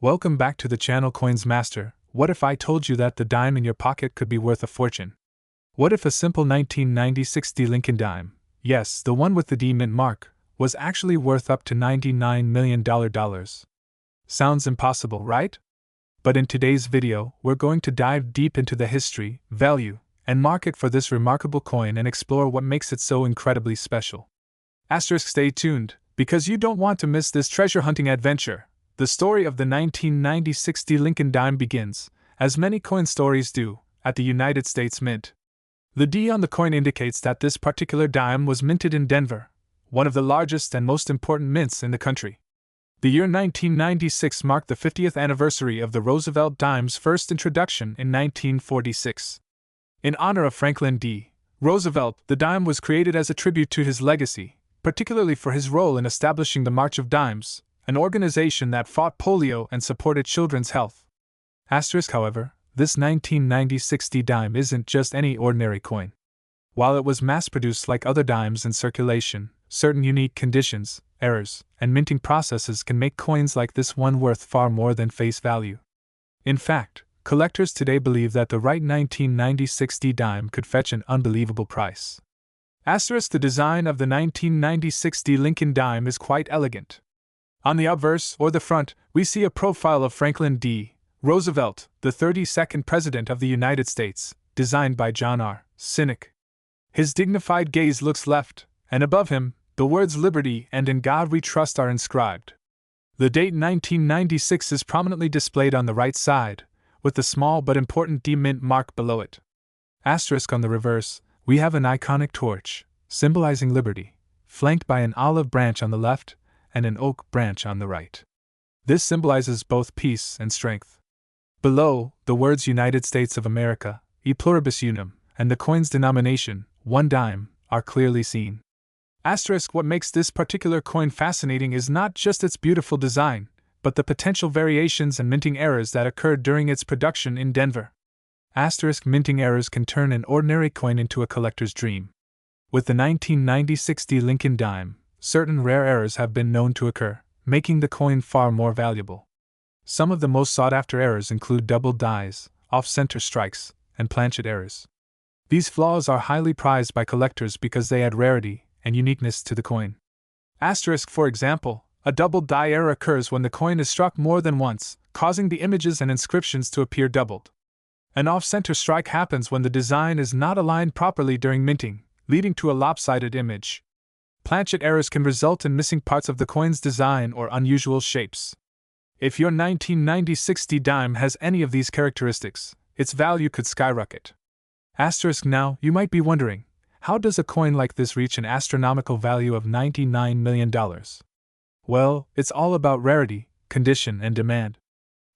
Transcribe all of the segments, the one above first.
Welcome back to the channel Coins Master. What if I told you that the dime in your pocket could be worth a fortune? What if a simple 1996 D Lincoln dime, yes, the one with the D mint mark, was actually worth up to $99 million? Sounds impossible, right? But in today's video, we're going to dive deep into the history, value, and market for this remarkable coin and explore what makes it so incredibly special. Stay tuned, because you don't want to miss this treasure hunting adventure. The story of the 1996 D Lincoln dime begins, as many coin stories do, at the United States Mint. The D on the coin indicates that this particular dime was minted in Denver, one of the largest and most important mints in the country. The year 1996 marked the 50th anniversary of the Roosevelt dime's first introduction in 1946. In honor of Franklin D. Roosevelt, the dime was created as a tribute to his legacy, particularly for his role in establishing the March of Dimes, an organization that fought polio and supported children's health. However, this 1996 D dime isn't just any ordinary coin. While it was mass-produced like other dimes in circulation, certain unique conditions, errors, and minting processes can make coins like this one worth far more than face value. In fact, collectors today believe that the right 1996 D dime could fetch an unbelievable price. The design of the 1996 D Lincoln dime is quite elegant. On the obverse, or the front, we see a profile of Franklin D. Roosevelt, the 32nd President of the United States, designed by John R. Sinek. His dignified gaze looks left, and above him, the words Liberty and In God We Trust are inscribed. The date 1996 is prominently displayed on the right side, with the small but important D mint mark below it. On the reverse, we have an iconic torch, symbolizing liberty, flanked by an olive branch on the left and an oak branch on the right. This symbolizes both peace and strength. Below, the words United States of America, E pluribus unum, and the coin's denomination, 1 dime, are clearly seen. What makes this particular coin fascinating is not just its beautiful design, but the potential variations and minting errors that occurred during its production in Denver. Minting errors can turn an ordinary coin into a collector's dream. With the 1996 D Lincoln dime, certain rare errors have been known to occur, making the coin far more valuable. Some of the most sought-after errors include double dies, off-center strikes, and planchet errors. These flaws are highly prized by collectors because they add rarity and uniqueness to the coin. For example, a double die error occurs when the coin is struck more than once, causing the images and inscriptions to appear doubled. An off-center strike happens when the design is not aligned properly during minting, leading to a lopsided image. Planchet errors can result in missing parts of the coin's design or unusual shapes. If your 1996 D dime has any of these characteristics, its value could skyrocket. Now, you might be wondering, how does a coin like this reach an astronomical value of $99 million? Well, it's all about rarity, condition, and demand.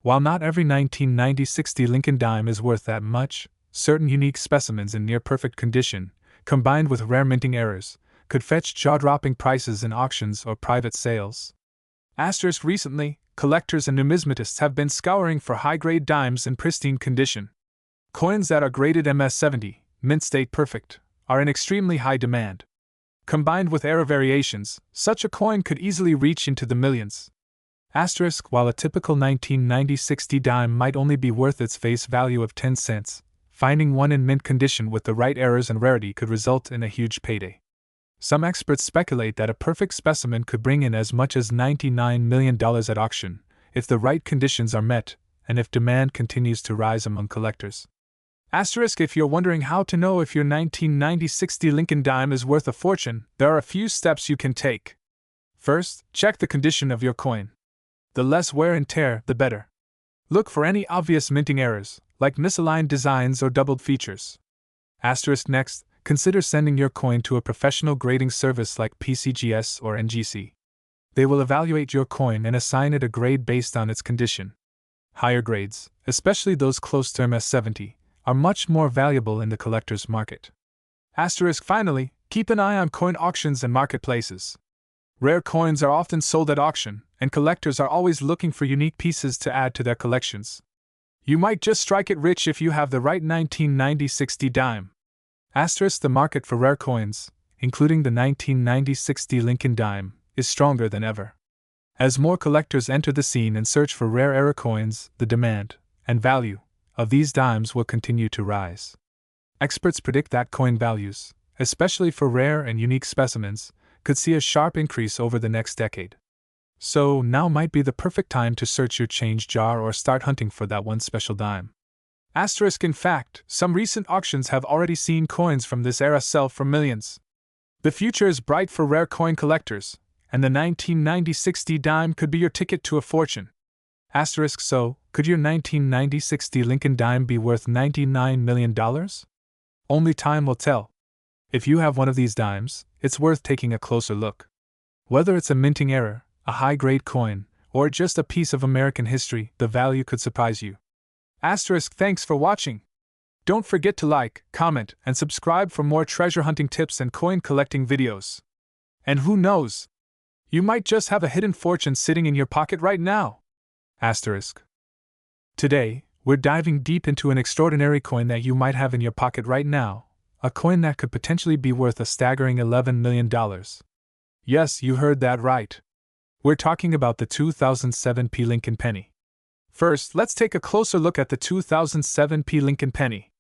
While not every 1996 D Lincoln dime is worth that much, certain unique specimens in near-perfect condition, combined with rare minting errors, could fetch jaw-dropping prices in auctions or private sales. Recently, collectors and numismatists have been scouring for high-grade dimes in pristine condition. Coins that are graded MS-70, mint state perfect, are in extremely high demand. Combined with error variations, such a coin could easily reach into the millions. While a typical 1996 D dime might only be worth its face value of 10 cents, finding one in mint condition with the right errors and rarity could result in a huge payday. Some experts speculate that a perfect specimen could bring in as much as $99 million at auction, if the right conditions are met, and if demand continues to rise among collectors. If you're wondering how to know if your 1996 D Lincoln dime is worth a fortune, there are a few steps you can take. First, check the condition of your coin. The less wear and tear, the better. Look for any obvious minting errors, like misaligned designs or doubled features. Next, consider sending your coin to a professional grading service like PCGS or NGC. They will evaluate your coin and assign it a grade based on its condition. Higher grades, especially those close to MS-70, are much more valuable in the collector's market. Finally, keep an eye on coin auctions and marketplaces. Rare coins are often sold at auction, and collectors are always looking for unique pieces to add to their collections. You might just strike it rich if you have the right 1996 D dime. The market for rare coins, including the 1996 D Lincoln dime, is stronger than ever. As more collectors enter the scene and search for rare era coins, the demand and value of these dimes will continue to rise. Experts predict that coin values, especially for rare and unique specimens, could see a sharp increase over the next decade. So, now might be the perfect time to search your change jar or start hunting for that one special dime. Asterisk. In fact, some recent auctions have already seen coins from this era sell for millions. The future is bright for rare coin collectors, and the 1996 D dime could be your ticket to a fortune. Asterisk. So, could your 1996 D Lincoln dime be worth $99 million? Only time will tell. If you have one of these dimes, it's worth taking a closer look. Whether it's a minting error, a high-grade coin, or just a piece of American history, the value could surprise you. Asterisk. Thanks for watching. Don't forget to like, comment, and subscribe for more treasure hunting tips and coin collecting videos. And who knows? You might just have a hidden fortune sitting in your pocket right now. Asterisk. Today, we're diving deep into an extraordinary coin that you might have in your pocket right now, a coin that could potentially be worth a staggering $11 million. Yes, you heard that right. We're talking about the 2007 P. Lincoln penny. First, let's take a closer look at the 2007 P. Lincoln penny.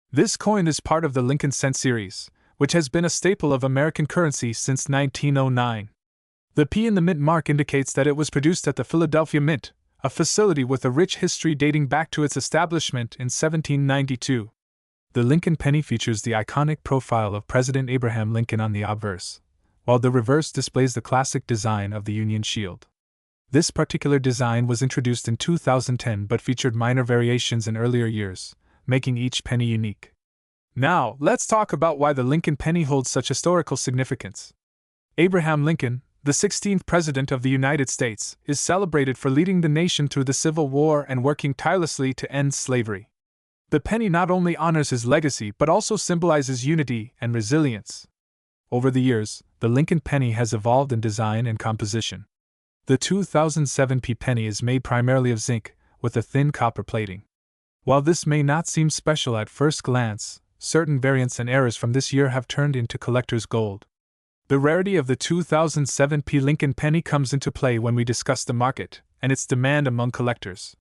This coin is part of the Lincoln cent series, which has been a staple of American currency since 1909. The P in the mint mark indicates that it was produced at the Philadelphia Mint, a facility with a rich history dating back to its establishment in 1792. The Lincoln penny features the iconic profile of President Abraham Lincoln on the obverse, while the reverse displays the classic design of the Union Shield. This particular design was introduced in 2010 but featured minor variations in earlier years, making each penny unique. Now, let's talk about why the Lincoln penny holds such historical significance. Abraham Lincoln, the 16th President of the United States, is celebrated for leading the nation through the Civil War and working tirelessly to end slavery. The penny not only honors his legacy but also symbolizes unity and resilience. Over the years, the Lincoln penny has evolved in design and composition. The 2007 P penny is made primarily of zinc, with a thin copper plating. While this may not seem special at first glance, certain variants and errors from this year have turned into collector's gold. The rarity of the 2007 P Lincoln penny comes into play when we discuss the market and its demand among collectors.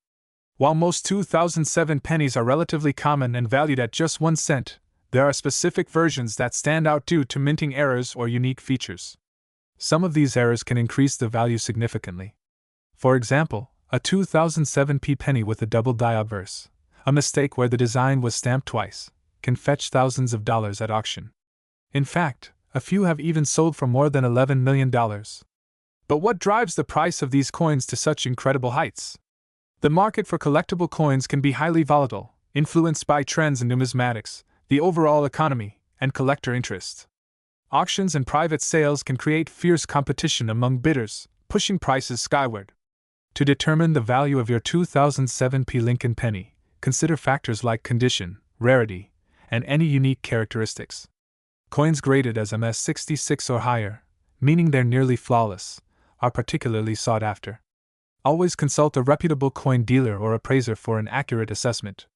While most 2007 pennies are relatively common and valued at just 1 cent, there are specific versions that stand out due to minting errors or unique features. Some of these errors can increase the value significantly. For example, a 2007 P penny with a double die obverse, a mistake where the design was stamped twice, can fetch thousands of dollars at auction. In fact, a few have even sold for more than $11 million. But what drives the price of these coins to such incredible heights? The market for collectible coins can be highly volatile, influenced by trends in numismatics, the overall economy, and collector interests. Auctions and private sales can create fierce competition among bidders, pushing prices skyward. To determine the value of your 2007 P Lincoln penny, consider factors like condition, rarity, and any unique characteristics. Coins graded as MS66 or higher, meaning they're nearly flawless, are particularly sought after. Always consult a reputable coin dealer or appraiser for an accurate assessment.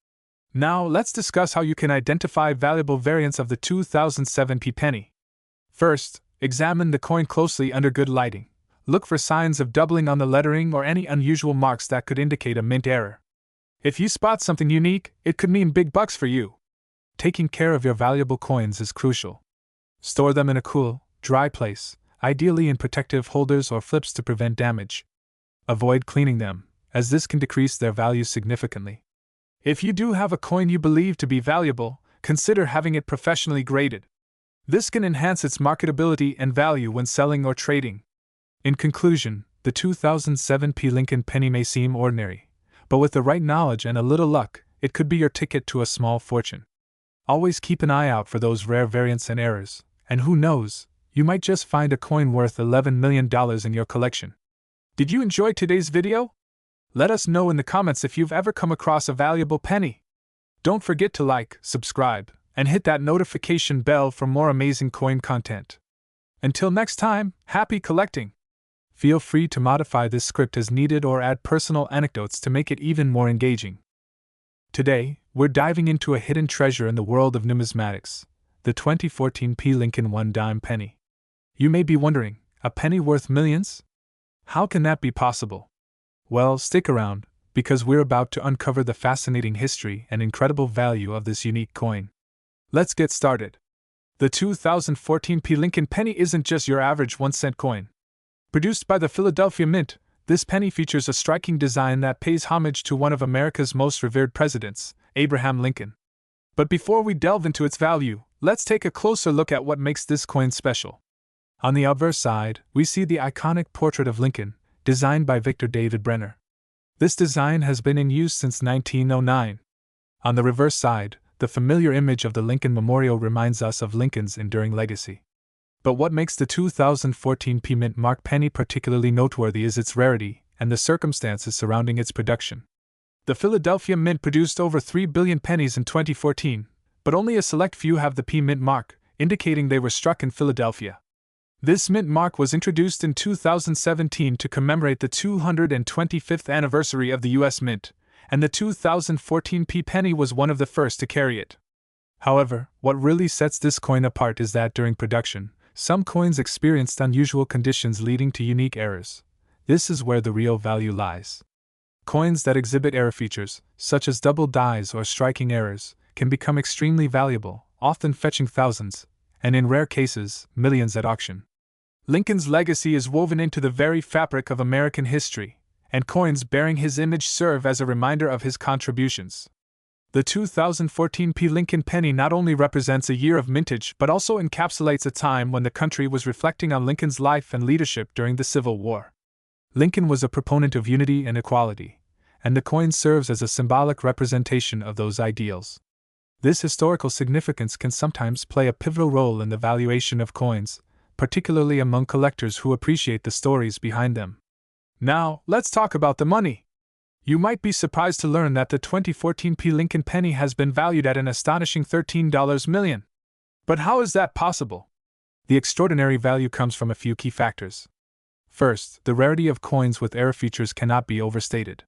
Now, let's discuss how you can identify valuable variants of the 2007 P penny. First, examine the coin closely under good lighting. Look for signs of doubling on the lettering or any unusual marks that could indicate a mint error. If you spot something unique, it could mean big bucks for you. Taking care of your valuable coins is crucial. Store them in a cool, dry place, ideally in protective holders or flips to prevent damage. Avoid cleaning them, as this can decrease their value significantly. If you do have a coin you believe to be valuable, consider having it professionally graded. This can enhance its marketability and value when selling or trading. In conclusion, the 2007 P Lincoln penny may seem ordinary, but with the right knowledge and a little luck, it could be your ticket to a small fortune. Always keep an eye out for those rare variants and errors, and who knows, you might just find a coin worth $11 million in your collection. Did you enjoy today's video? Let us know in the comments if you've ever come across a valuable penny. Don't forget to like, subscribe, and hit that notification bell for more amazing coin content. Until next time, happy collecting! Feel free to modify this script as needed or add personal anecdotes to make it even more engaging. Today, we're diving into a hidden treasure in the world of numismatics, the 2014 P Lincoln 1 dime penny. You may be wondering, a penny worth millions? How can that be possible? Well, stick around, because we're about to uncover the fascinating history and incredible value of this unique coin. Let's get started. The 2014 P. Lincoln penny isn't just your average 1-cent coin. Produced by the Philadelphia Mint, this penny features a striking design that pays homage to one of America's most revered presidents, Abraham Lincoln. But before we delve into its value, let's take a closer look at what makes this coin special. On the obverse side, we see the iconic portrait of Lincoln, designed by Victor David Brenner. This design has been in use since 1909. On the reverse side, the familiar image of the Lincoln Memorial reminds us of Lincoln's enduring legacy. But what makes the 2014 P. Mint Mark penny particularly noteworthy is its rarity and the circumstances surrounding its production. The Philadelphia Mint produced over 3 billion pennies in 2014, but only a select few have the P. Mint mark, indicating they were struck in Philadelphia. This mint mark was introduced in 2017 to commemorate the 225th anniversary of the U.S. Mint, and the 2014 P. penny was one of the first to carry it. However, what really sets this coin apart is that during production, some coins experienced unusual conditions leading to unique errors. This is where the real value lies. Coins that exhibit error features, such as double dies or striking errors, can become extremely valuable, often fetching thousands, and in rare cases, millions at auction. Lincoln's legacy is woven into the very fabric of American history, and coins bearing his image serve as a reminder of his contributions. The 2014 P. Lincoln penny not only represents a year of mintage but also encapsulates a time when the country was reflecting on Lincoln's life and leadership during the Civil War. Lincoln was a proponent of unity and equality, and the coin serves as a symbolic representation of those ideals. This historical significance can sometimes play a pivotal role in the valuation of coins, particularly among collectors who appreciate the stories behind them. Now, let's talk about the money. You might be surprised to learn that the 2014 P. Lincoln penny has been valued at an astonishing $13 million. But how is that possible? The extraordinary value comes from a few key factors. First, the rarity of coins with error features cannot be overstated.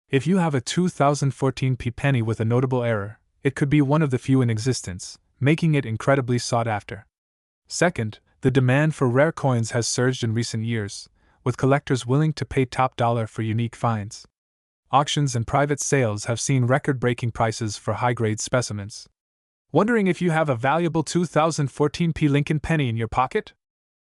If you have a 2014 P. penny with a notable error, it could be one of the few in existence, making it incredibly sought after. Second, the demand for rare coins has surged in recent years, with collectors willing to pay top dollar for unique finds. Auctions and private sales have seen record-breaking prices for high-grade specimens. Wondering if you have a valuable 2014 P. Lincoln penny in your pocket?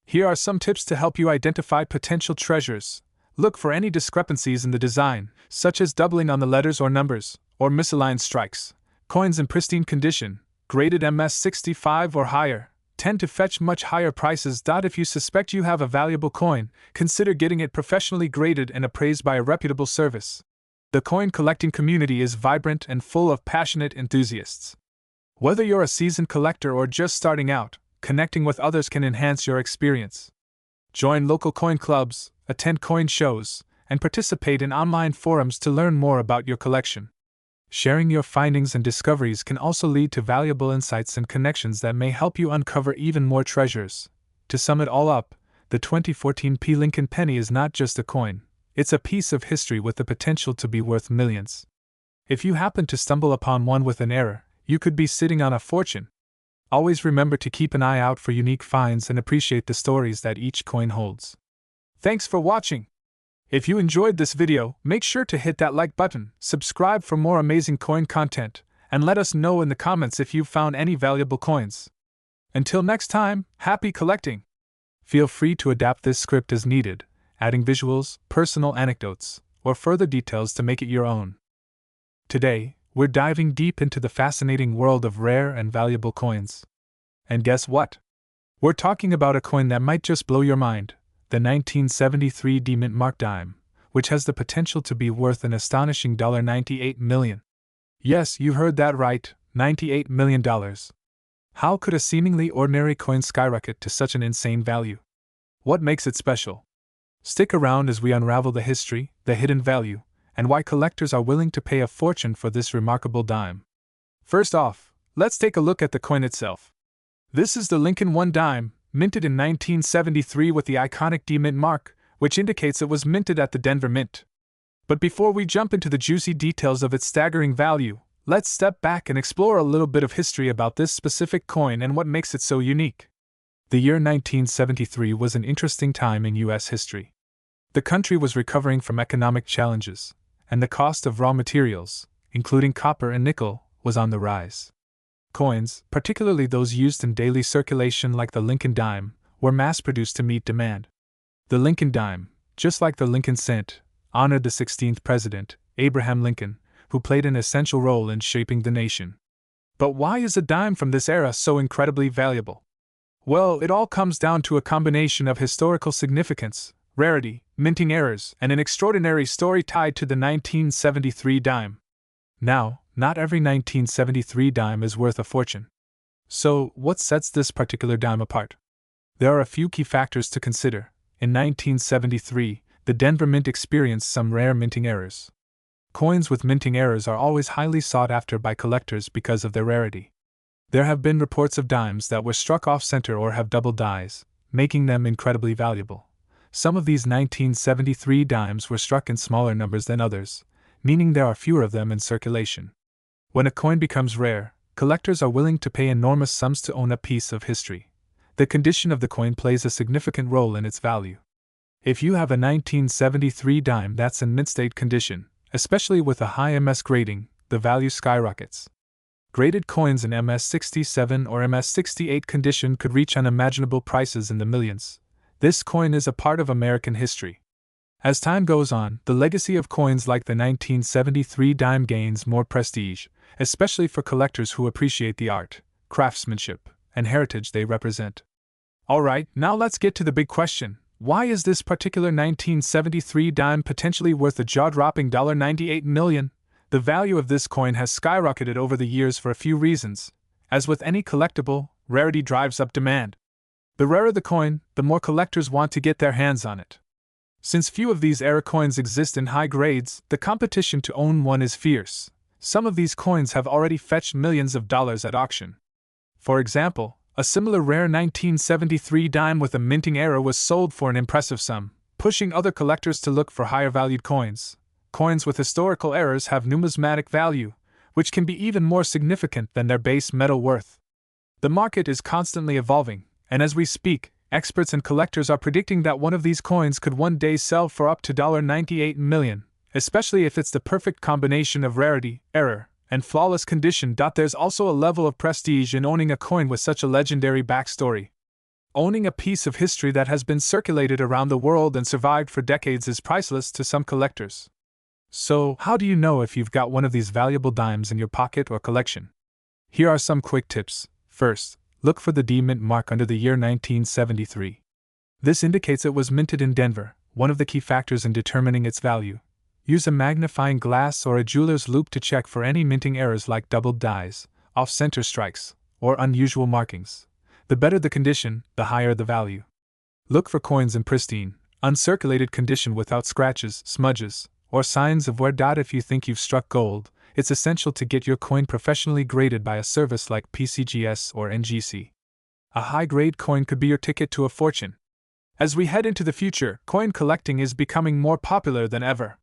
Here are some tips to help you identify potential treasures. Look for any discrepancies in the design, such as doubling on the letters or numbers, or misaligned strikes. Coins in pristine condition, graded MS65 or higher, tend to fetch much higher prices. If you suspect you have a valuable coin, consider getting it professionally graded and appraised by a reputable service. The coin collecting community is vibrant and full of passionate enthusiasts. Whether you're a seasoned collector or just starting out, connecting with others can enhance your experience. Join local coin clubs, attend coin shows, and participate in online forums to learn more about your collection. Sharing your findings and discoveries can also lead to valuable insights and connections that may help you uncover even more treasures. To sum it all up, the 2014 P. Lincoln penny is not just a coin, it's a piece of history with the potential to be worth millions. If you happen to stumble upon one with an error, you could be sitting on a fortune. Always remember to keep an eye out for unique finds and appreciate the stories that each coin holds. Thanks for watching! If you enjoyed this video, make sure to hit that like button, subscribe for more amazing coin content, and let us know in the comments if you've found any valuable coins. Until next time, happy collecting! Feel free to adapt this script as needed, adding visuals, personal anecdotes, or further details to make it your own. Today, we're diving deep into the fascinating world of rare and valuable coins. And guess what? We're talking about a coin that might just blow your mind. The 1973 D. Mint Mark dime, which has the potential to be worth an astonishing $98 million. Yes, you heard that right, $98 million. How could a seemingly ordinary coin skyrocket to such an insane value? What makes it special? Stick around as we unravel the history, the hidden value, and why collectors are willing to pay a fortune for this remarkable dime. First off, let's take a look at the coin itself. This is the Lincoln 1 dime, minted in 1973 with the iconic D Mint mark, which indicates it was minted at the Denver Mint. But before we jump into the juicy details of its staggering value, let's step back and explore a little bit of history about this specific coin and what makes it so unique. The year 1973 was an interesting time in U.S. history. The country was recovering from economic challenges, and the cost of raw materials, including copper and nickel, was on the rise. Coins, particularly those used in daily circulation like the Lincoln dime, were mass-produced to meet demand. The Lincoln dime, just like the Lincoln cent, honored the 16th president, Abraham Lincoln, who played an essential role in shaping the nation. But why is a dime from this era so incredibly valuable? Well, it all comes down to a combination of historical significance, rarity, minting errors, and an extraordinary story tied to the 1973 dime. Now, not every 1973 dime is worth a fortune. So, what sets this particular dime apart? There are a few key factors to consider. In 1973, the Denver Mint experienced some rare minting errors. Coins with minting errors are always highly sought after by collectors because of their rarity. There have been reports of dimes that were struck off-center or have double dies, making them incredibly valuable. Some of these 1973 dimes were struck in smaller numbers than others, meaning there are fewer of them in circulation. When a coin becomes rare, collectors are willing to pay enormous sums to own a piece of history. The condition of the coin plays a significant role in its value. If you have a 1973 dime that's in mint-state condition, especially with a high MS grading, the value skyrockets. Graded coins in MS-67 or MS-68 condition could reach unimaginable prices in the millions. This coin is a part of American history. As time goes on, the legacy of coins like the 1973 dime gains more prestige, especially for collectors who appreciate the art, craftsmanship, and heritage they represent. Alright, now let's get to the big question. Why is this particular 1973 dime potentially worth a jaw-dropping $98 million? The value of this coin has skyrocketed over the years for a few reasons. As with any collectible, rarity drives up demand. The rarer the coin, the more collectors want to get their hands on it. Since few of these era coins exist in high grades, the competition to own one is fierce. Some of these coins have already fetched millions of dollars at auction. For example, a similar rare 1973 dime with a minting error was sold for an impressive sum, pushing other collectors to look for higher-valued coins. Coins with historical errors have numismatic value, which can be even more significant than their base metal worth. The market is constantly evolving, and as we speak, experts and collectors are predicting that one of these coins could one day sell for up to $98 million, especially if it's the perfect combination of rarity, error, and flawless condition. There's also a level of prestige in owning a coin with such a legendary backstory. Owning a piece of history that has been circulated around the world and survived for decades is priceless to some collectors. So, how do you know if you've got one of these valuable dimes in your pocket or collection? Here are some quick tips. First, look for the D mint mark under the year 1973. This indicates it was minted in Denver, one of the key factors in determining its value. Use a magnifying glass or a jeweler's loupe to check for any minting errors like doubled dies, off-center strikes, or unusual markings. The better the condition, the higher the value. Look for coins in pristine, uncirculated condition without scratches, smudges, or signs of wear. If you think you've struck gold, it's essential to get your coin professionally graded by a service like PCGS or NGC. A high-grade coin could be your ticket to a fortune. As we head into the future, coin collecting is becoming more popular than ever.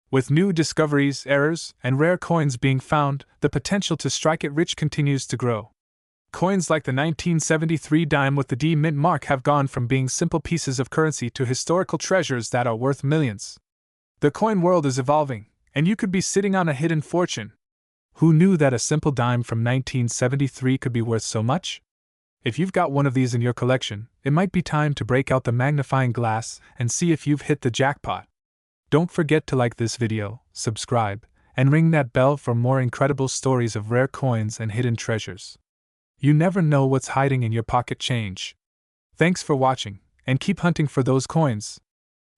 With new discoveries, errors, and rare coins being found, the potential to strike it rich continues to grow. Coins like the 1973 dime with the D mint mark have gone from being simple pieces of currency to historical treasures that are worth millions. The coin world is evolving, and you could be sitting on a hidden fortune. Who knew that a simple dime from 1973 could be worth so much? If you've got one of these in your collection, it might be time to break out the magnifying glass and see if you've hit the jackpot. Don't forget to like this video, subscribe, and ring that bell for more incredible stories of rare coins and hidden treasures. You never know what's hiding in your pocket change. Thanks for watching, and keep hunting for those coins.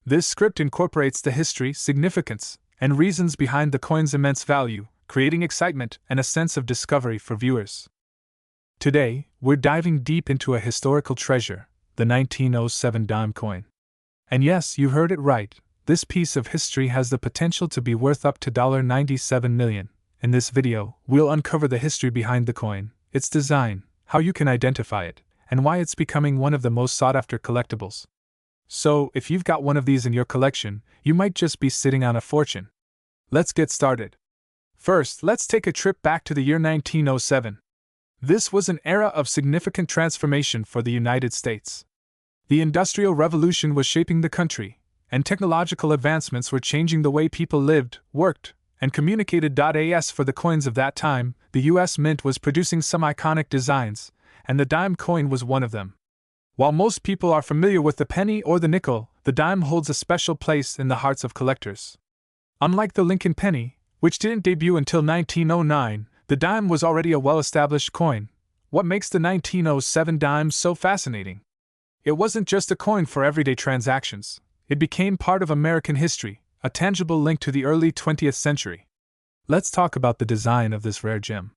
This script incorporates the history, significance, and reasons behind the coin's immense value, creating excitement and a sense of discovery for viewers. Today, we're diving deep into a historical treasure, the 1907 dime coin. And yes, you heard it right. This piece of history has the potential to be worth up to $97 million. In this video, we'll uncover the history behind the coin, its design, how you can identify it, and why it's becoming one of the most sought-after collectibles. So, if you've got one of these in your collection, you might just be sitting on a fortune. Let's get started. First, let's take a trip back to the year 1907. This was an era of significant transformation for the United States. The Industrial Revolution was shaping the country, and technological advancements were changing the way people lived, worked, and communicated. As for the coins of that time, the US Mint was producing some iconic designs, and the dime coin was one of them. While most people are familiar with the penny or the nickel, the dime holds a special place in the hearts of collectors. Unlike the Lincoln penny, which didn't debut until 1909, the dime was already a well-established coin. What makes the 1907 dime so fascinating? It wasn't just a coin for everyday transactions. It became part of American history, a tangible link to the early 20th century. Let's talk about the design of this rare gem.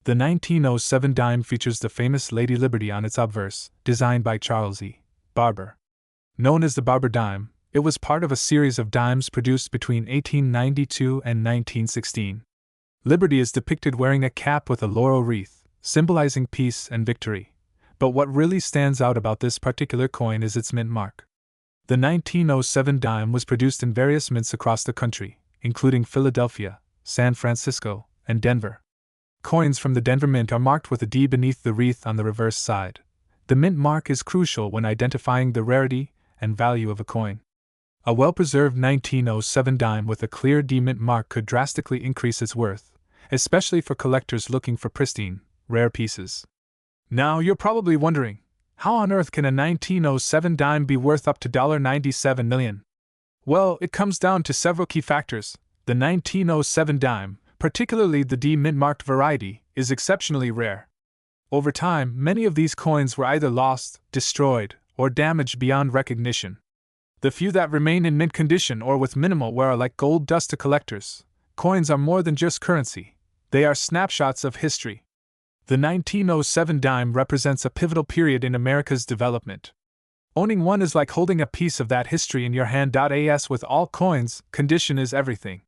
The 1907 dime features the famous Lady Liberty on its obverse, designed by Charles E. Barber. Known as the Barber dime, it was part of a series of dimes produced between 1892 and 1916. Liberty is depicted wearing a cap with a laurel wreath, symbolizing peace and victory. But what really stands out about this particular coin is its mint mark. The 1907 dime was produced in various mints across the country, including Philadelphia, San Francisco, and Denver. Coins from the Denver Mint are marked with a D beneath the wreath on the reverse side. The mint mark is crucial when identifying the rarity and value of a coin. A well-preserved 1907 dime with a clear D mint mark could drastically increase its worth, especially for collectors looking for pristine, rare pieces. Now you're probably wondering, how on earth can a 1907 dime be worth up to $97 million? Well, it comes down to several key factors. The 1907 dime, particularly the D mint-marked variety, is exceptionally rare. Over time, many of these coins were either lost, destroyed, or damaged beyond recognition. The few that remain in mint condition or with minimal wear are like gold dust to collectors. Coins are more than just currency. They are snapshots of history. The 1907 dime represents a pivotal period in America's development. Owning one is like holding a piece of that history in your hand. As with all coins, condition is everything.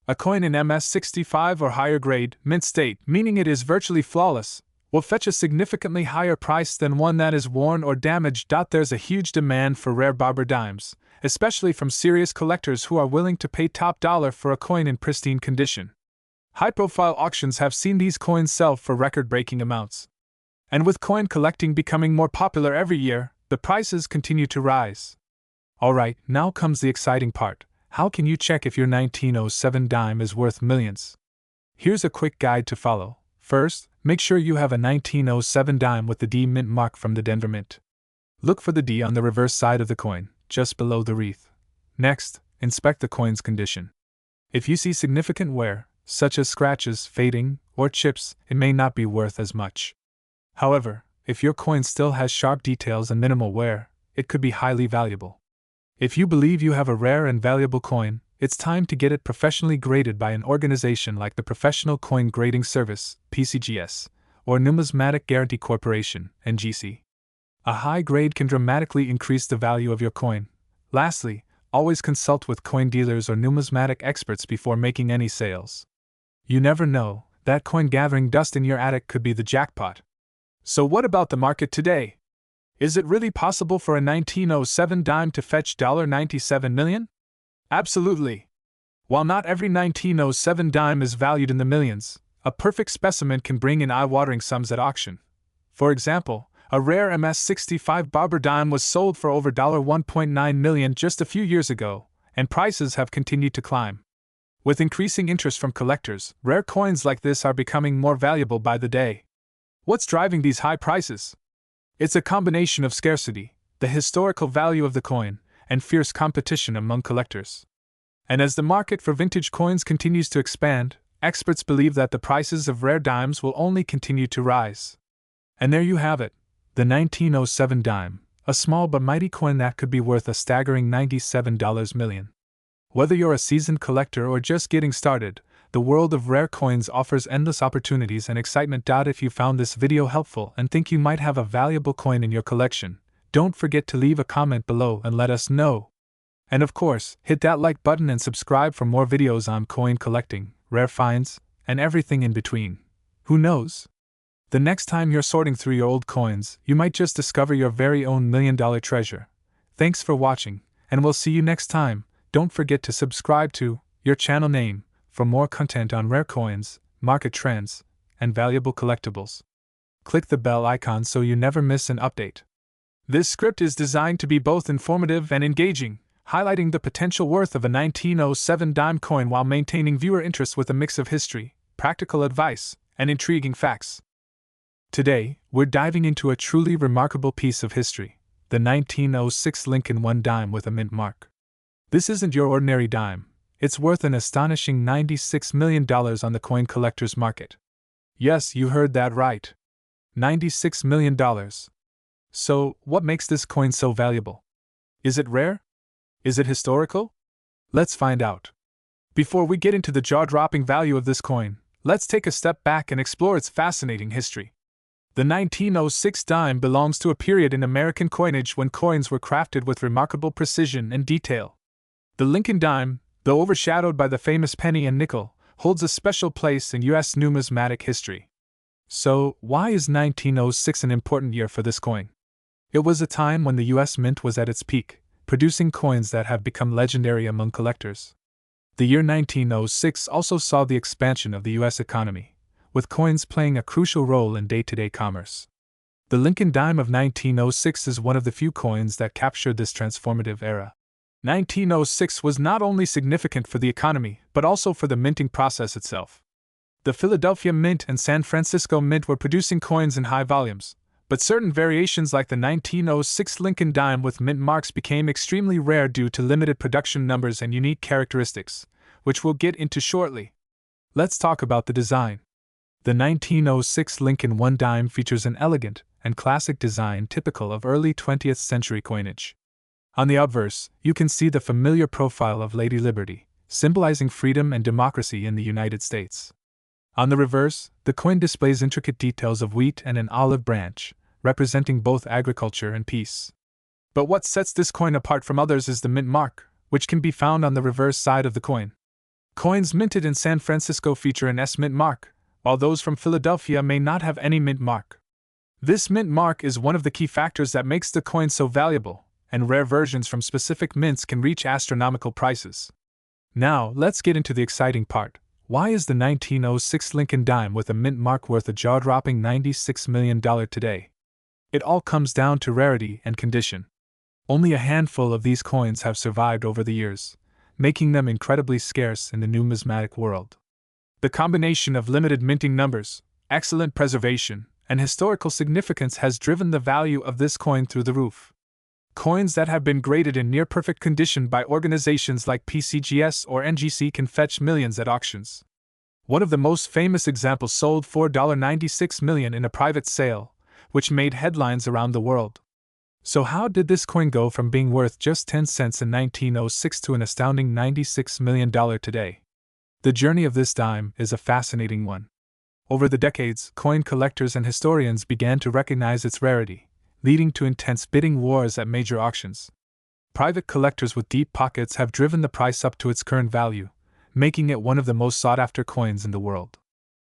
A coin in MS65 or higher grade, mint state, meaning it is virtually flawless, will fetch a significantly higher price than one that is worn or damaged. There's a huge demand for rare Barber dimes, especially from serious collectors who are willing to pay top dollar for a coin in pristine condition. High-profile auctions have seen these coins sell for record-breaking amounts. And with coin collecting becoming more popular every year, the prices continue to rise. Alright, now comes the exciting part. How can you check if your 1907 dime is worth millions? Here's a quick guide to follow. First, make sure you have a 1907 dime with the D mint mark from the Denver Mint. Look for the D on the reverse side of the coin, just below the wreath. Next, inspect the coin's condition. If you see significant wear, such as scratches, fading, or chips, it may not be worth as much. However, if your coin still has sharp details and minimal wear, it could be highly valuable. If you believe you have a rare and valuable coin, it's time to get it professionally graded by an organization like the Professional Coin Grading Service, PCGS, or Numismatic Guarantee Corporation, NGC. A high grade can dramatically increase the value of your coin. Lastly, always consult with coin dealers or numismatic experts before making any sales. You never know, that coin gathering dust in your attic could be the jackpot. So what about the market today? Is it really possible for a 1907 dime to fetch $97 million? Absolutely. While not every 1907 dime is valued in the millions, a perfect specimen can bring in eye-watering sums at auction. For example, a rare MS65 Barber dime was sold for over $1.9 million just a few years ago, and prices have continued to climb. With increasing interest from collectors, rare coins like this are becoming more valuable by the day. What's driving these high prices? It's a combination of scarcity, the historical value of the coin, and fierce competition among collectors. And as the market for vintage coins continues to expand, experts believe that the prices of rare dimes will only continue to rise. And there you have it, the 1907 dime, a small but mighty coin that could be worth a staggering $97 million. Whether you're a seasoned collector or just getting started, the world of rare coins offers endless opportunities and excitement. If you found this video helpful and think you might have a valuable coin in your collection, don't forget to leave a comment below and let us know. And of course, hit that like button and subscribe for more videos on coin collecting, rare finds, and everything in between. Who knows? The next time you're sorting through your old coins, you might just discover your very own million-dollar treasure. Thanks for watching, and we'll see you next time. Don't forget to subscribe to your channel name for more content on rare coins, market trends, and valuable collectibles. Click the bell icon so you never miss an update. This script is designed to be both informative and engaging. highlighting the potential worth of a 1907 dime coin while maintaining viewer interest with a mix of history, practical advice, and intriguing facts. Today, we're diving into a truly remarkable piece of history, the 1906 Lincoln 1 dime with a mint mark. This isn't your ordinary dime, it's worth an astonishing $96 million on the coin collector's market. Yes, you heard that right. $96 million. So, what makes this coin so valuable? Is it rare? Is it historical? Let's find out. Before we get into the jaw-dropping value of this coin, let's take a step back and explore its fascinating history. The 1906 dime belongs to a period in American coinage when coins were crafted with remarkable precision and detail. The Lincoln dime, though overshadowed by the famous penny and nickel, holds a special place in U.S. numismatic history. So, why is 1906 an important year for this coin? It was a time when the U.S. Mint was at its peak, producing coins that have become legendary among collectors. The year 1906 also saw the expansion of the U.S. economy, with coins playing a crucial role in day-to-day commerce. The Lincoln dime of 1906 is one of the few coins that captured this transformative era. 1906 was not only significant for the economy, but also for the minting process itself. The Philadelphia Mint and San Francisco Mint were producing coins in high volumes, but certain variations like the 1906 Lincoln dime with mint marks became extremely rare due to limited production numbers and unique characteristics, which we'll get into shortly. Let's talk about the design. The 1906 Lincoln 1 dime features an elegant and classic design typical of early 20th century coinage. On the obverse, you can see the familiar profile of Lady Liberty, symbolizing freedom and democracy in the United States. On the reverse, the coin displays intricate details of wheat and an olive branch, representing both agriculture and peace. But what sets this coin apart from others is the mint mark, which can be found on the reverse side of the coin. Coins minted in San Francisco feature an S mint mark, while those from Philadelphia may not have any mint mark. This mint mark is one of the key factors that makes the coin so valuable, and rare versions from specific mints can reach astronomical prices. Now, let's get into the exciting part. Why is the 1906 Lincoln dime with a mint mark worth a jaw-dropping $96 million today? It all comes down to rarity and condition. Only a handful of these coins have survived over the years, making them incredibly scarce in the numismatic world. The combination of limited minting numbers, excellent preservation, and historical significance has driven the value of this coin through the roof. Coins that have been graded in near-perfect condition by organizations like PCGS or NGC can fetch millions at auctions. One of the most famous examples sold for $96 million in a private sale, which made headlines around the world. So how did this coin go from being worth just 10 cents in 1906 to an astounding $96 million today? The journey of this dime is a fascinating one. Over the decades, coin collectors and historians began to recognize its rarity, leading to intense bidding wars at major auctions. Private collectors with deep pockets have driven the price up to its current value, making it one of the most sought-after coins in the world.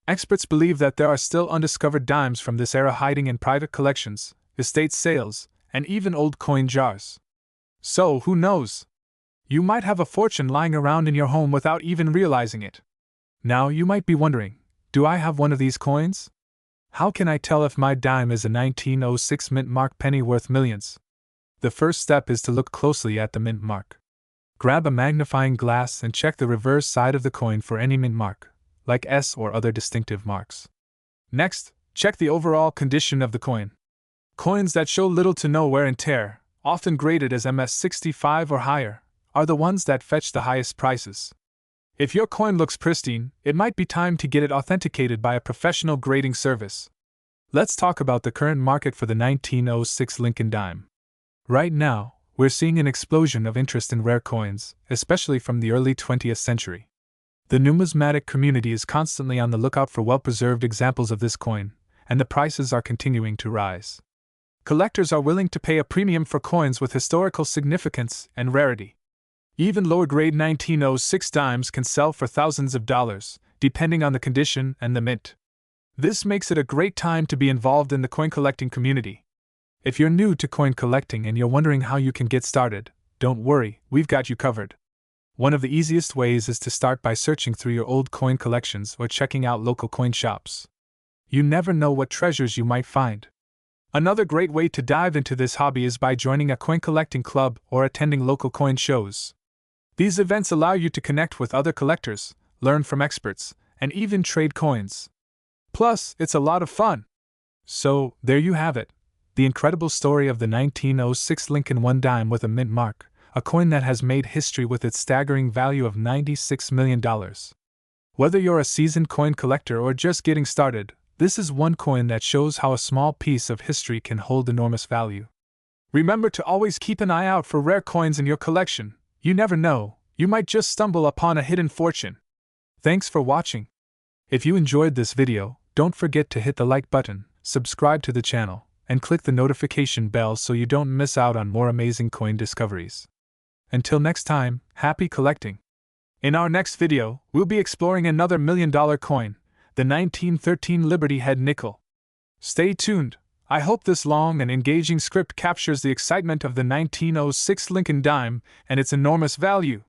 Experts believe that there are still undiscovered dimes from this era hiding in private collections, estate sales, and even old coin jars. So, who knows? You might have a fortune lying around in your home without even realizing it. Now, you might be wondering, do I have one of these coins? How can I tell if my dime is a 1906 mint mark penny worth millions? The first step is to look closely at the mint mark. Grab a magnifying glass and check the reverse side of the coin for any mint mark, like S or other distinctive marks. Next, check the overall condition of the coin. Coins that show little to no wear and tear, often graded as MS65 or higher, are the ones that fetch the highest prices. If your coin looks pristine, it might be time to get it authenticated by a professional grading service. Let's talk about the current market for the 1906 Lincoln dime. Right now, we're seeing an explosion of interest in rare coins, especially from the early 20th century. The numismatic community is constantly on the lookout for well-preserved examples of this coin, and the prices are continuing to rise. Collectors are willing to pay a premium for coins with historical significance and rarity. Even lower-grade 1906 dimes can sell for thousands of dollars, depending on the condition and the mint. This makes it a great time to be involved in the coin collecting community. If you're new to coin collecting and you're wondering how you can get started, don't worry, we've got you covered. One of the easiest ways is to start by searching through your old coin collections or checking out local coin shops. You never know what treasures you might find. Another great way to dive into this hobby is by joining a coin collecting club or attending local coin shows. These events allow you to connect with other collectors, learn from experts, and even trade coins. Plus, it's a lot of fun. So, there you have it. The incredible story of the 1906 Lincoln 1 dime with a mint mark, a coin that has made history with its staggering value of $96 million. Whether you're a seasoned coin collector or just getting started, this is one coin that shows how a small piece of history can hold enormous value. Remember to always keep an eye out for rare coins in your collection. You never know, you might just stumble upon a hidden fortune. Thanks for watching. If you enjoyed this video, don't forget to hit the like button, subscribe to the channel, and click the notification bell so you don't miss out on more amazing coin discoveries. Until next time, happy collecting! In our next video, we'll be exploring another $1 million coin, the 1913 Liberty Head nickel. Stay tuned. I hope this long and engaging script captures the excitement of the 1906 Lincoln dime and its enormous value.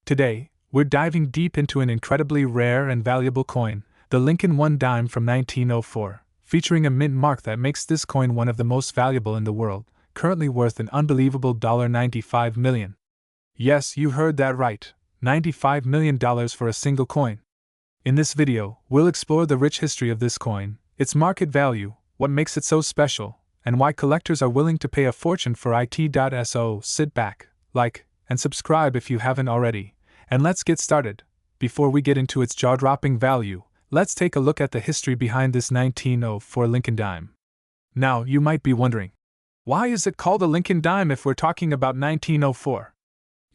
Today, we're diving deep into an incredibly rare and valuable coin, the Lincoln 1 dime from 1904, featuring a mint mark that makes this coin one of the most valuable in the world, currently worth an unbelievable $95 million. Yes, you heard that right, $95 million for a single coin. In this video, we'll explore the rich history of this coin, its market value, what makes it so special, and why collectors are willing to pay a fortune for it. So sit back, like, and subscribe if you haven't already, and let's get started. Before we get into its jaw-dropping value, let's take a look at the history behind this 1904 Lincoln dime. Now, you might be wondering, why is it called a Lincoln dime if we're talking about 1904?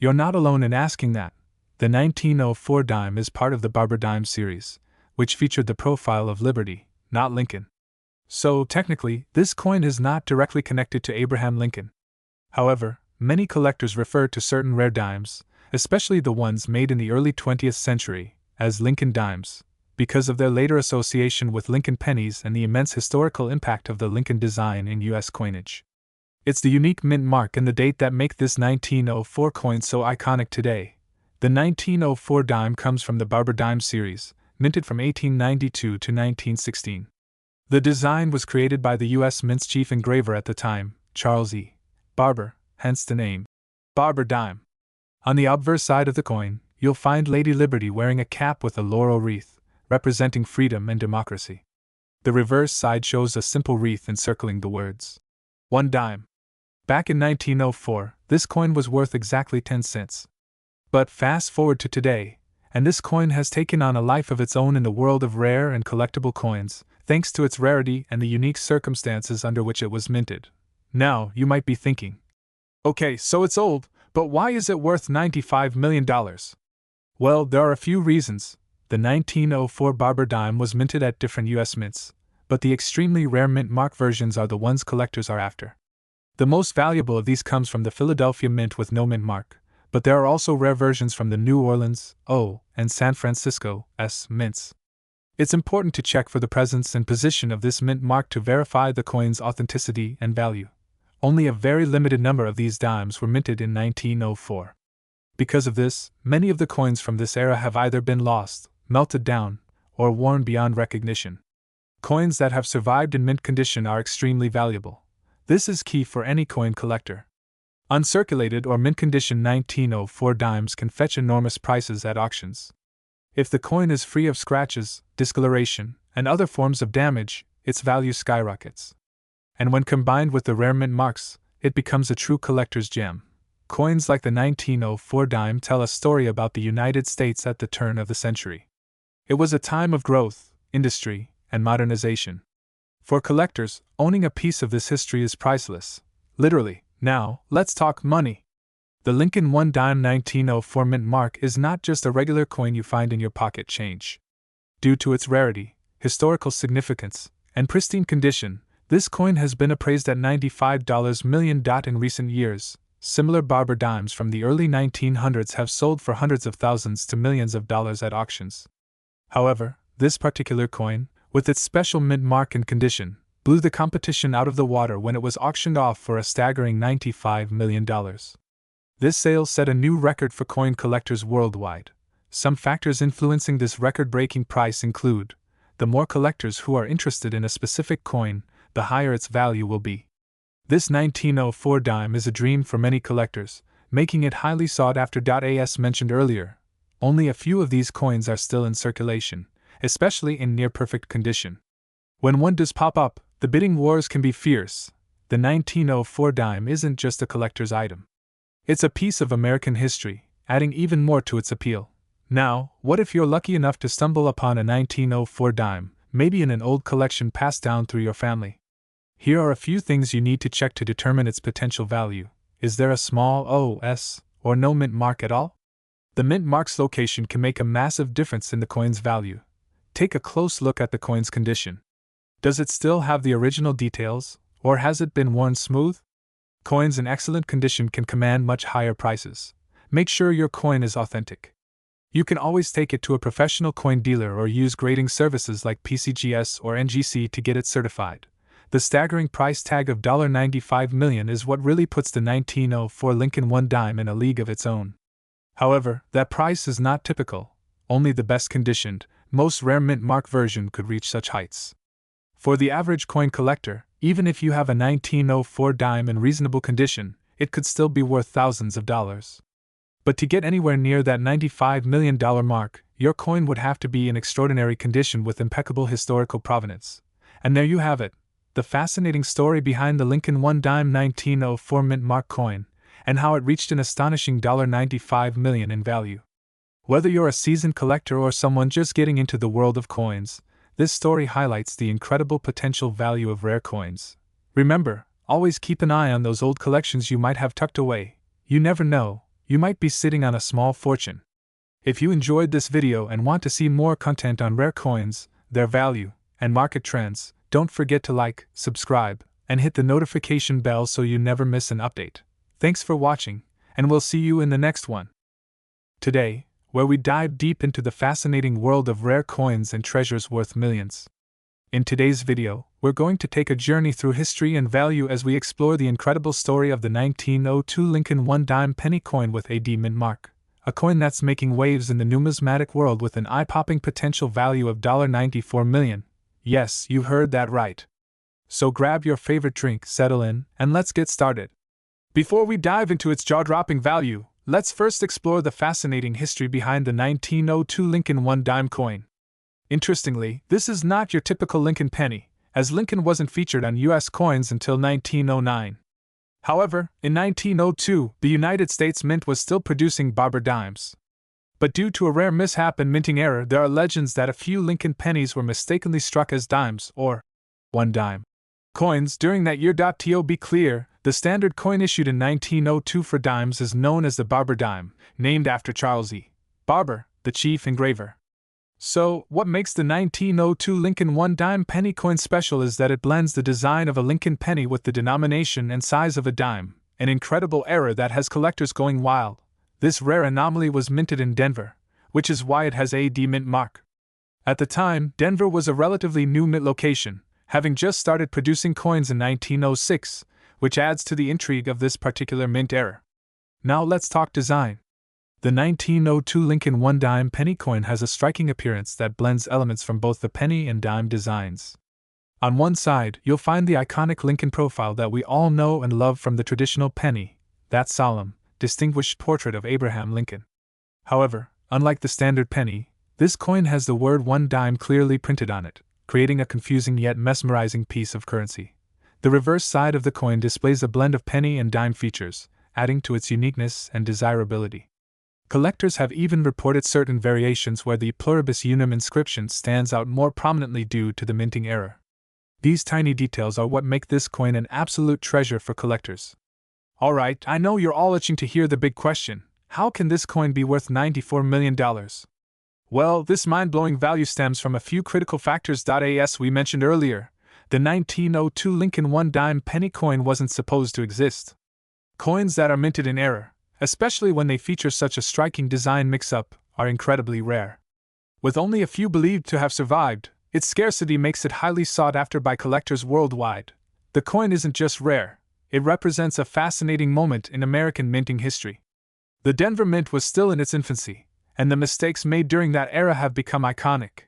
You're not alone in asking that. The 1904 dime is part of the Barber dime series, which featured the profile of Liberty, not Lincoln. So, technically, this coin is not directly connected to Abraham Lincoln. However, many collectors refer to certain rare dimes, especially the ones made in the early 20th century, as Lincoln dimes, because of their later association with Lincoln pennies and the immense historical impact of the Lincoln design in U.S. coinage. It's the unique mint mark and the date that make this 1904 coin so iconic today. The 1904 dime comes from the Barber dime series, minted from 1892 to 1916. The design was created by the U.S. Mint's chief engraver at the time, Charles E. Barber, hence the name, Barber dime. On the obverse side of the coin, you'll find Lady Liberty wearing a cap with a laurel wreath, representing freedom and democracy. The reverse side shows a simple wreath encircling the words, 1 dime. Back in 1904, this coin was worth exactly 10 cents. But fast forward to today, and this coin has taken on a life of its own in the world of rare and collectible coins, thanks to its rarity and the unique circumstances under which it was minted. Now, you might be thinking, okay, so it's old, but why is it worth $95 million? Well, there are a few reasons. The 1904 Barber dime was minted at different U.S. mints, but the extremely rare mint mark versions are the ones collectors are after. The most valuable of these comes from the Philadelphia Mint with no mint mark, but there are also rare versions from the New Orleans, O, and San Francisco, S mints. It's important to check for the presence and position of this mint mark to verify the coin's authenticity and value. Only a very limited number of these dimes were minted in 1904. Because of this, many of the coins from this era have either been lost, melted down, or worn beyond recognition. Coins that have survived in mint condition are extremely valuable. This is key for any coin collector. Uncirculated or mint condition 1904 dimes can fetch enormous prices at auctions. If the coin is free of scratches, discoloration, and other forms of damage, its value skyrockets. And when combined with the rare mint marks, it becomes a true collector's gem. Coins like the 1904 dime tell a story about the United States at the turn of the century. It was a time of growth, industry, and modernization. For collectors, owning a piece of this history is priceless. Literally. Now, let's talk money. The Lincoln 1 dime 1904 mint mark is not just a regular coin you find in your pocket change. Due to its rarity, historical significance, and pristine condition, this coin has been appraised at $95 million in recent years. Similar Barber dimes from the early 1900s have sold for hundreds of thousands to millions of dollars at auctions. However, this particular coin, with its special mint mark and condition, blew the competition out of the water when it was auctioned off for a staggering $95 million. This sale set a new record for coin collectors worldwide. Some factors influencing this record-breaking price include: the more collectors who are interested in a specific coin, the higher its value will be. This 1904 dime is a dream for many collectors, making it highly sought after. As mentioned earlier, only a few of these coins are still in circulation, especially in near-perfect condition. When one does pop up, the bidding wars can be fierce. The 1904 dime isn't just a collector's item. It's a piece of American history, adding even more to its appeal. Now, what if you're lucky enough to stumble upon a 1904 dime, maybe in an old collection passed down through your family? Here are a few things you need to check to determine its potential value. Is there a small OS, or no mint mark at all? The mint mark's location can make a massive difference in the coin's value. Take a close look at the coin's condition. Does it still have the original details, or has it been worn smooth? Coins in excellent condition can command much higher prices. Make sure your coin is authentic. You can always take it to a professional coin dealer or use grading services like PCGS or NGC to get it certified. The staggering price tag of $95 million is what really puts the 1904 Lincoln 1 dime in a league of its own. However, that price is not typical. Only the best conditioned, most rare mint mark version could reach such heights. For the average coin collector, even if you have a 1904 dime in reasonable condition, it could still be worth thousands of dollars. But to get anywhere near that $95 million mark, your coin would have to be in extraordinary condition with impeccable historical provenance. And there you have it, the fascinating story behind the Lincoln 1 dime 1904 mint mark coin, and how it reached an astonishing $95 million in value. Whether you're a seasoned collector or someone just getting into the world of coins, this story highlights the incredible potential value of rare coins. Remember, always keep an eye on those old collections you might have tucked away. You never know, you might be sitting on a small fortune. If you enjoyed this video and want to see more content on rare coins, their value, and market trends, don't forget to like, subscribe, and hit the notification bell so you never miss an update. Thanks for watching, and we'll see you in the next one. Today, where we dive deep into the fascinating world of rare coins and treasures worth millions. In today's video, we're going to take a journey through history and value as we explore the incredible story of the 1902 Lincoln 1 dime penny coin with AD mint mark, a coin that's making waves in the numismatic world with an eye-popping potential value of $94 million. Yes, you heard that right. So grab your favorite drink, settle in, and let's get started. Before we dive into its jaw-dropping value, let's first explore the fascinating history behind the 1902 Lincoln 1 dime coin. Interestingly, this is not your typical Lincoln penny, as Lincoln wasn't featured on U.S. coins until 1909. However, in 1902, the United States Mint was still producing Barber dimes. But due to a rare mishap and minting error, there are legends that a few Lincoln pennies were mistakenly struck as dimes, or 1 dime coins during that year. To be clear, the standard coin issued in 1902 for dimes is known as the Barber dime, named after Charles E. Barber, the chief engraver. So, what makes the 1902 Lincoln 1 dime penny coin special is that it blends the design of a Lincoln penny with the denomination and size of a dime, an incredible error that has collectors going wild. This rare anomaly was minted in Denver, which is why it has AD mint mark. At the time, Denver was a relatively new mint location, having just started producing coins in 1906, which adds to the intrigue of this particular mint error. Now let's talk design. The 1902 Lincoln 1 dime penny coin has a striking appearance that blends elements from both the penny and dime designs. On one side, you'll find the iconic Lincoln profile that we all know and love from the traditional penny, that solemn, distinguished portrait of Abraham Lincoln. However, unlike the standard penny, this coin has the word 1 dime clearly printed on it, creating a confusing yet mesmerizing piece of currency. The reverse side of the coin displays a blend of penny and dime features, adding to its uniqueness and desirability. Collectors have even reported certain variations where the pluribus unum inscription stands out more prominently due to the minting error. These tiny details are what make this coin an absolute treasure for collectors. Alright, I know you're all itching to hear the big question: how can this coin be worth $94 million? Well, this mind-blowing value stems from a few critical factors. As we mentioned earlier, the 1902 Lincoln 1 dime penny coin wasn't supposed to exist. Coins that are minted in error, especially when they feature such a striking design mix-up, are incredibly rare. With only a few believed to have survived, its scarcity makes it highly sought after by collectors worldwide. The coin isn't just rare, it represents a fascinating moment in American minting history. The Denver Mint was still in its infancy, and the mistakes made during that era have become iconic.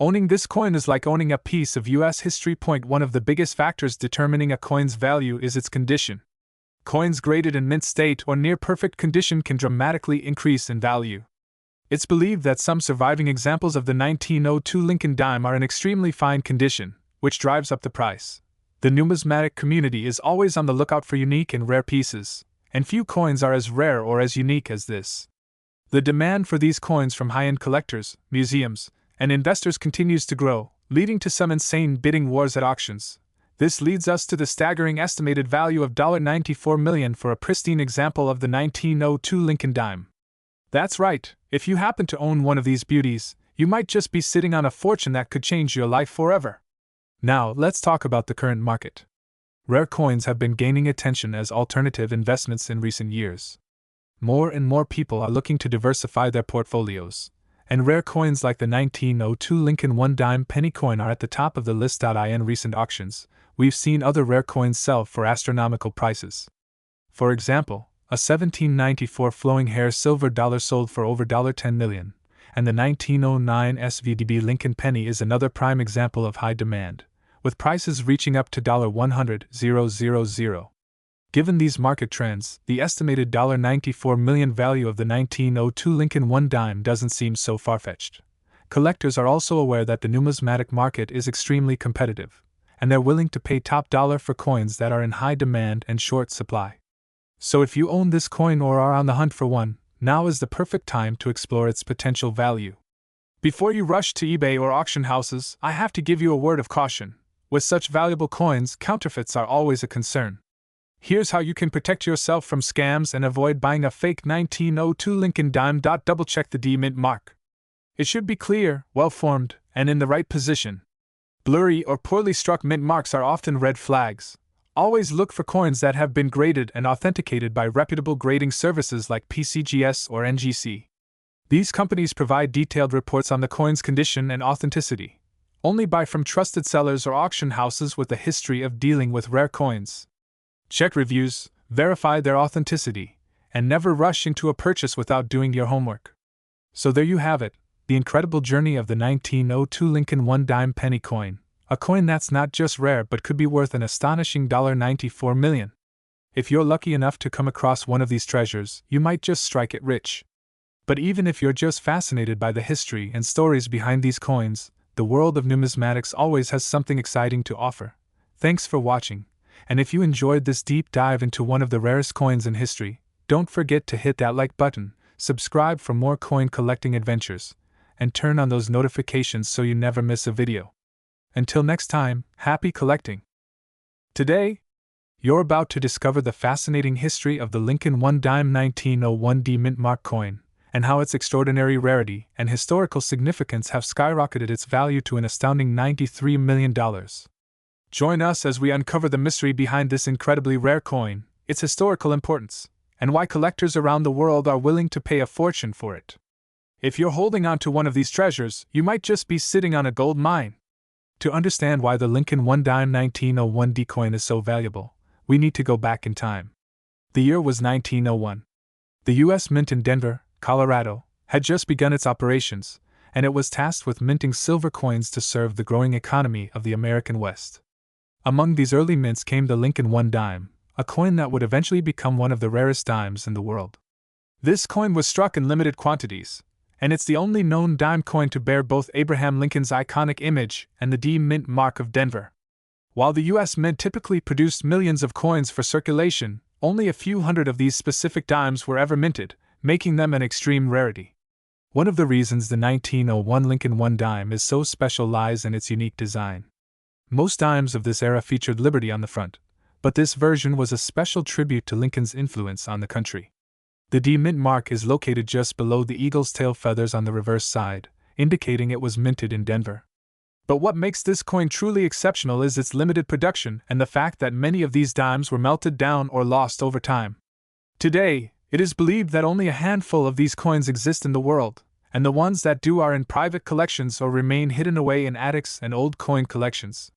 Owning this coin is like owning a piece of US history. One of the biggest factors determining a coin's value is its condition. Coins graded in mint state or near perfect condition can dramatically increase in value. It's believed that some surviving examples of the 1902 Lincoln dime are in extremely fine condition, which drives up the price. The numismatic community is always on the lookout for unique and rare pieces, and few coins are as rare or as unique as this. The demand for these coins from high-end collectors, museums, and investors continues to grow, leading to some insane bidding wars at auctions. This leads us to the staggering estimated value of $94 million for a pristine example of the 1902 Lincoln dime. That's right, if you happen to own one of these beauties, you might just be sitting on a fortune that could change your life forever. Now, let's talk about the current market. Rare coins have been gaining attention as alternative investments in recent years. More and more people are looking to diversify their portfolios, and rare coins like the 1902 Lincoln 1 dime penny coin are at the top of the list. In recent auctions, we've seen other rare coins sell for astronomical prices. For example, a 1794 flowing hair silver dollar sold for over $10 million, and the 1909 SVDB Lincoln penny is another prime example of high demand, with prices reaching up to $100,000. Given these market trends, the estimated $94 million value of the 1902 Lincoln 1 dime doesn't seem so far-fetched. Collectors are also aware that the numismatic market is extremely competitive, and they're willing to pay top dollar for coins that are in high demand and short supply. So if you own this coin or are on the hunt for one, now is the perfect time to explore its potential value. Before you rush to eBay or auction houses, I have to give you a word of caution. With such valuable coins, counterfeits are always a concern. Here's how you can protect yourself from scams and avoid buying a fake 1902 Lincoln dime. Double check the D mint mark. It should be clear, well-formed, and in the right position. Blurry or poorly struck mint marks are often red flags. Always look for coins that have been graded and authenticated by reputable grading services like PCGS or NGC. These companies provide detailed reports on the coin's condition and authenticity. Only buy from trusted sellers or auction houses with a history of dealing with rare coins. Check reviews, verify their authenticity, and never rush into a purchase without doing your homework. So there you have it, the incredible journey of the 1902 Lincoln 1 dime penny coin, a coin that's not just rare but could be worth an astonishing $94 million. If you're lucky enough to come across one of these treasures, you might just strike it rich. But even if you're just fascinated by the history and stories behind these coins, the world of numismatics always has something exciting to offer. Thanks for watching. And if you enjoyed this deep dive into one of the rarest coins in history, don't forget to hit that like button, subscribe for more coin collecting adventures, and turn on those notifications so you never miss a video. Until next time, happy collecting! Today, you're about to discover the fascinating history of the Lincoln 1 dime 1901 D mint mark coin, and how its extraordinary rarity and historical significance have skyrocketed its value to an astounding $93 million. Join us as we uncover the mystery behind this incredibly rare coin, its historical importance, and why collectors around the world are willing to pay a fortune for it. If you're holding on to one of these treasures, you might just be sitting on a gold mine. To understand why the Lincoln 1 dime 1901 D coin is so valuable, we need to go back in time. The year was 1901. The U.S. Mint in Denver, Colorado, had just begun its operations, and it was tasked with minting silver coins to serve the growing economy of the American West. Among these early mints came the Lincoln 1 dime, a coin that would eventually become one of the rarest dimes in the world. This coin was struck in limited quantities, and it's the only known dime coin to bear both Abraham Lincoln's iconic image and the D mint mark of Denver. While the U.S. Mint typically produced millions of coins for circulation, only a few hundred of these specific dimes were ever minted, making them an extreme rarity. One of the reasons the 1901 Lincoln 1 dime is so special lies in its unique design. Most dimes of this era featured Liberty on the front, but this version was a special tribute to Lincoln's influence on the country. The D mint mark is located just below the eagle's tail feathers on the reverse side, indicating it was minted in Denver. But what makes this coin truly exceptional is its limited production and the fact that many of these dimes were melted down or lost over time. Today, it is believed that only a handful of these coins exist in the world, and the ones that do are in private collections or remain hidden away in attics and old coin collections.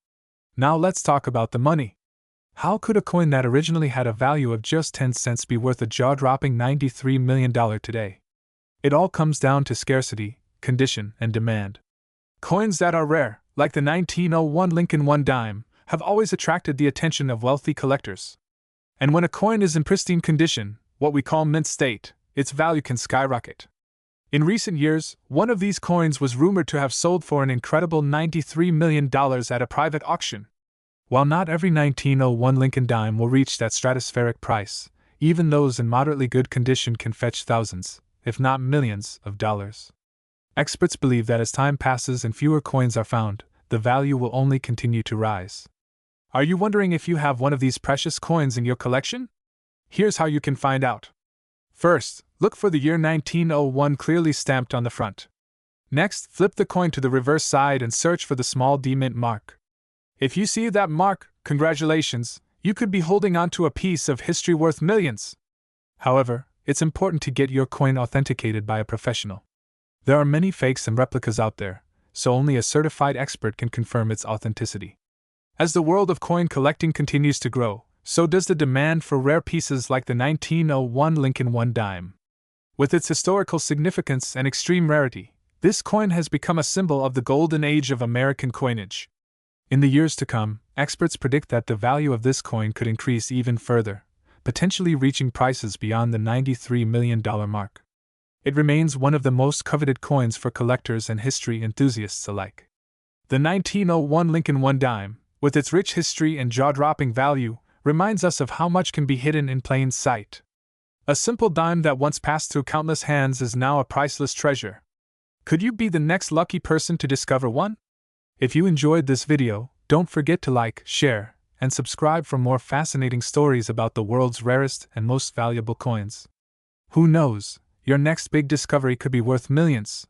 Now let's talk about the money. How could a coin that originally had a value of just 10 cents be worth a jaw-dropping $93 million today? It all comes down to scarcity, condition, and demand. Coins that are rare, like the 1901 Lincoln 1 dime, have always attracted the attention of wealthy collectors. And when a coin is in pristine condition, what we call mint state, its value can skyrocket. In recent years, one of these coins was rumored to have sold for an incredible $93 million at a private auction. While not every 1901 Lincoln dime will reach that stratospheric price, even those in moderately good condition can fetch thousands, if not millions, of dollars. Experts believe that as time passes and fewer coins are found, the value will only continue to rise. Are you wondering if you have one of these precious coins in your collection? Here's how you can find out. First, look for the year 1901 clearly stamped on the front. Next, flip the coin to the reverse side and search for the small D mint mark. If you see that mark, congratulations, you could be holding on to a piece of history worth millions. However, it's important to get your coin authenticated by a professional. There are many fakes and replicas out there, so only a certified expert can confirm its authenticity. As the world of coin collecting continues to grow, so does the demand for rare pieces like the 1901 Lincoln 1 dime. With its historical significance and extreme rarity, this coin has become a symbol of the golden age of American coinage. In the years to come, experts predict that the value of this coin could increase even further, potentially reaching prices beyond the $93 million mark. It remains one of the most coveted coins for collectors and history enthusiasts alike. The 1901 Lincoln 1 dime, with its rich history and jaw-dropping value, reminds us of how much can be hidden in plain sight. A simple dime that once passed through countless hands is now a priceless treasure. Could you be the next lucky person to discover one? If you enjoyed this video, don't forget to like, share, and subscribe for more fascinating stories about the world's rarest and most valuable coins. Who knows? Your next big discovery could be worth millions.